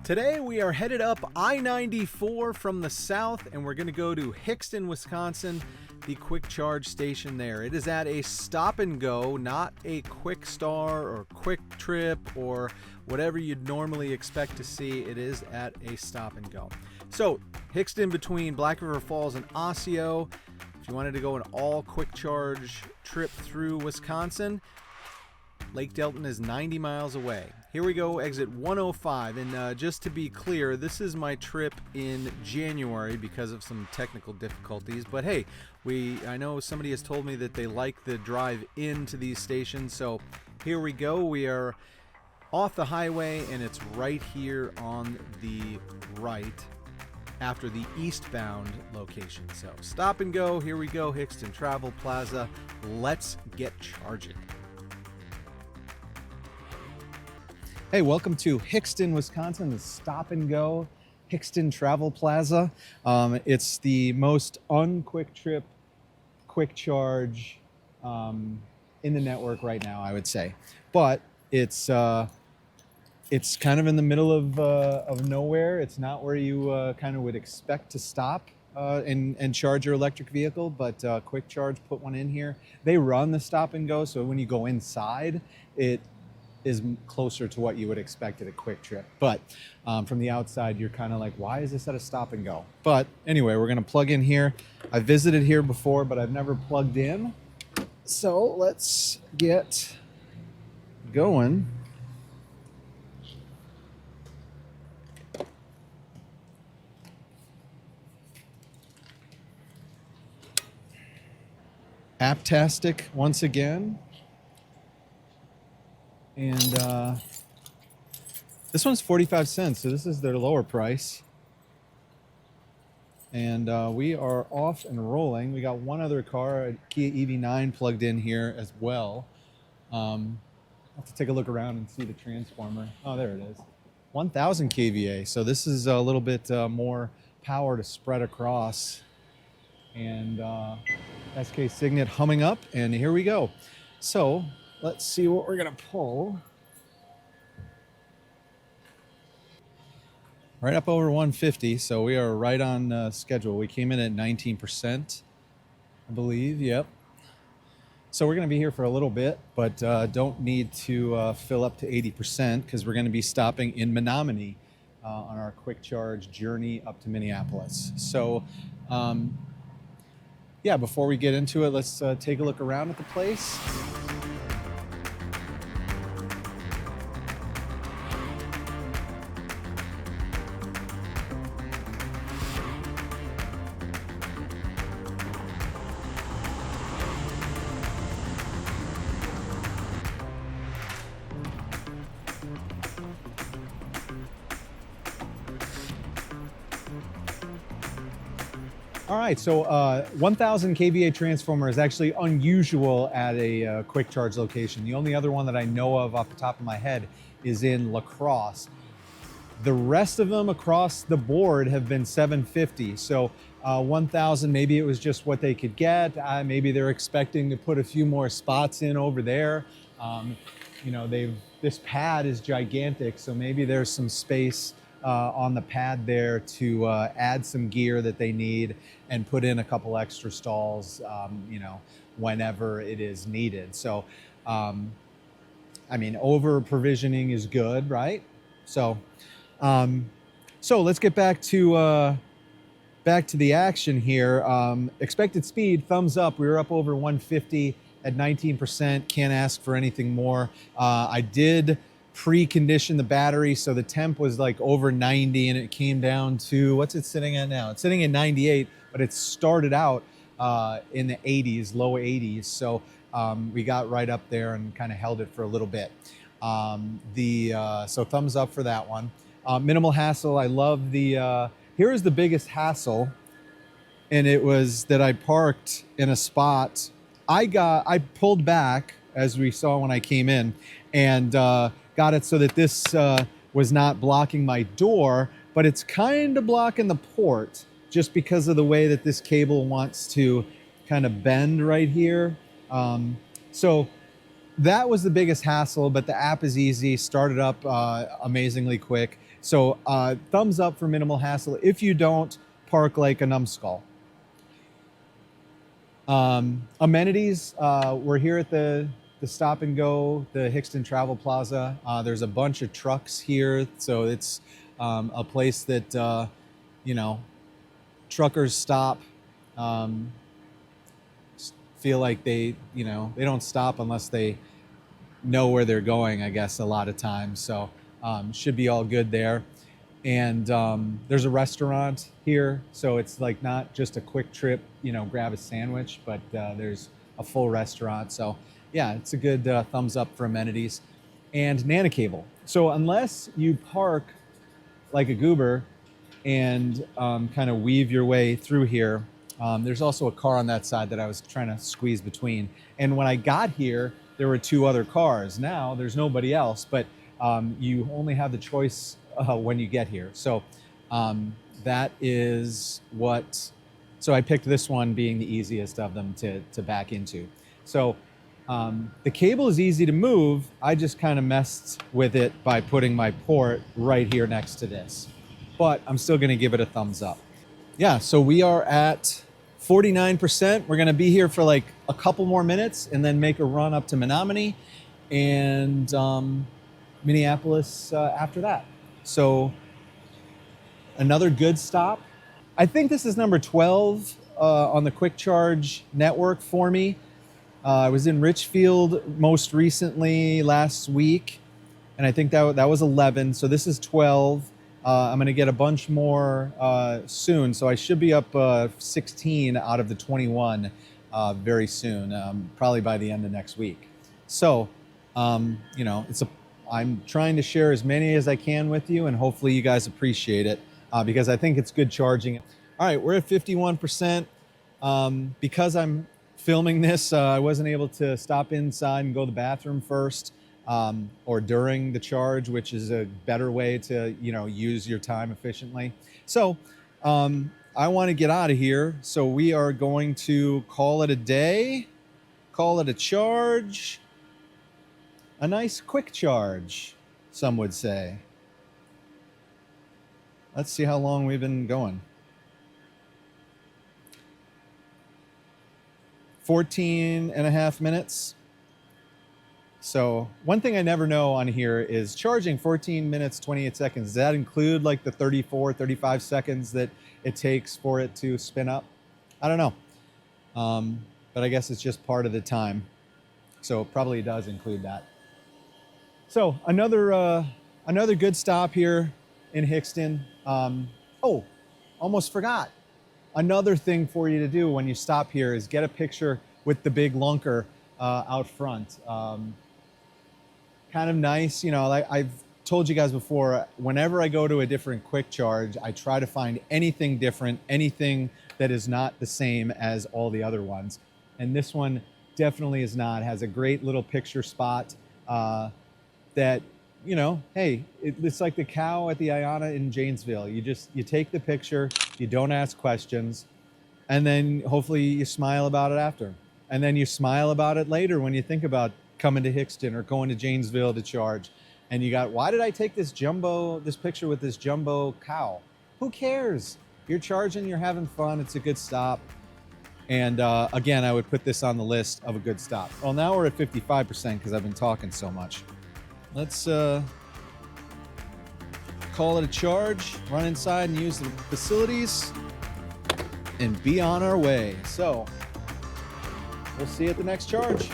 Today we are headed up I-94 from the south, and we're going to go to Hixton, Wisconsin, the Kwik Charge station there. It is at a stop and go, not a quick star or quick trip or whatever you'd normally expect to see. It is at a stop and go. So Hixton between Black River Falls and Osseo. If you wanted to go an all Kwik Charge trip through Wisconsin, Lake Delton is 90 miles away. Here we go, exit 105, and just to be clear, this is my trip in January because of some technical difficulties, but hey, I know somebody has told me that they like the drive into these stations, so here we go. We are off the highway, and it's right here on the right after the eastbound location. So stop and go, here we go, Hixton Travel Plaza. Let's get charging. Hey, welcome to Hixton, Wisconsin, the stop and go Hixton Travel Plaza. It's the most un-Kwik trip, Kwik Charge in the network right now, I would say. But it's kind of in the middle of nowhere. It's not where you kind of would expect to stop and charge your electric vehicle, but Kwik Charge put one in here. They run the stop and go, so when you go inside, it is closer to what you would expect at a quick trip. But from the outside, you're kind of like, why is this at a stop and go? But anyway, we're gonna plug in here. I visited here before, but I've never plugged in. So let's get going. Apptastic once again. And this one's 45 cents, so this is their lower price. And we are off and rolling. We got one other car, a Kia EV9, plugged in here as well. I'll have to take a look around and see the transformer. Oh, there it is. 1,000 kVA, so this is a little bit more power to spread across. And SK Signet humming up, and here we go. So let's see what we're gonna pull. Right up over 150, so we are right on schedule. We came in at 19%, I believe, yep. So we're gonna be here for a little bit, but don't need to fill up to 80% because we're gonna be stopping in Menominee on our Kwik Charge journey up to Minneapolis. So yeah, before we get into it, let's take a look around at the place. All right, so 1,000 kVA transformer is actually unusual at a Kwik Charge location. The only other one that I know of off the top of my head is in La Crosse. The rest of them across the board have been 750. So 1,000, maybe it was just what they could get. Maybe they're expecting to put a few more spots in over there. You know, this pad is gigantic, so maybe there's some space on the pad there to add some gear that they need and put in a couple extra stalls, you know, whenever it is needed. So, I mean, over provisioning is good, right? So, let's get back to the action here. Expected speed, thumbs up. We were up over 150 at 19%. Can't ask for anything more. I did precondition the battery, so the temp was like over 90 and it came down to, what's it sitting at now? It's sitting at 98, but it started out in the 80s, low 80s. So we got right up there and kind of held it for a little bit. So thumbs up for that one. Minimal hassle. I love the, here is the biggest hassle. And it was that I parked in a spot. I pulled back, as we saw when I came in, and got it so that this was not blocking my door, but it's kind of blocking the port just because of the way that this cable wants to kind of bend right here. So that was the biggest hassle, but the app is easy, started up amazingly quick. So thumbs up for minimal hassle if you don't park like a numbskull. Amenities, we're here at the stop and go, the Hixton Travel Plaza. There's a bunch of trucks here, so it's a place that you know, truckers stop. Feel like they don't stop unless they know where they're going, I guess, a lot of times. So should be all good there. And there's a restaurant here, so it's like not just a quick trip, grab a sandwich, but there's a full restaurant. So yeah, it's a good thumbs up for amenities. And Nana cable. So unless you park like a goober and kind of weave your way through here, there's also a car on that side that I was trying to squeeze between. And when I got here, there were 2 other cars. Now there's nobody else, but you only have the choice when you get here. So that is what, so I picked this one being the easiest of them to back into. So the cable is easy to move. I just kind of messed with it by putting my port right here next to this, but I'm still gonna give it a thumbs up. Yeah, so we are at 49%. We're gonna be here for like a couple more minutes and then make a run up to Menominee and Minneapolis after that. So another good stop. I think this is number 12 on the Kwik Charge network for me. I was in Richfield most recently last week, and I think that was 11. So this is 12. I'm going to get a bunch more soon. So I should be up 16 out of the 21 very soon, probably by the end of next week. So, I'm trying to share as many as I can with you, and hopefully you guys appreciate it because I think it's good charging. All right, we're at 51%. Because I'm filming this, I wasn't able to stop inside and go to the bathroom first or during the charge, which is a better way to, use your time efficiently. So I want to get out of here. So we are going to call it a day, call it a charge. A nice quick charge, some would say. Let's see how long we've been going. 14.5 minutes. So one thing I never know on here is charging 14 minutes, 28 seconds. Does that include like the 34, 35 seconds that it takes for it to spin up? I don't know. But I guess it's just part of the time. So it probably does include that. So another good stop here in Hixton. Oh, almost forgot. Another thing for you to do when you stop here is get a picture with the big lunker out front. Kind of nice, like I've told you guys before, whenever I go to a different quick charge, I try to find anything different, anything that is not the same as all the other ones. And this one definitely is not. It has a great little picture spot. That, hey, it's like the cow at the Iona in Janesville. You take the picture, you don't ask questions, and then hopefully you smile about it after. And then you smile about it later when you think about coming to Hixton or going to Janesville to charge. And you got, why did I take this picture with this jumbo cow? Who cares? You're charging, you're having fun, it's a good stop. And again, I would put this on the list of a good stop. Well, now we're at 55% because I've been talking so much. Let's call it a charge, run inside and use the facilities, and be on our way. So we'll see you at the next charge.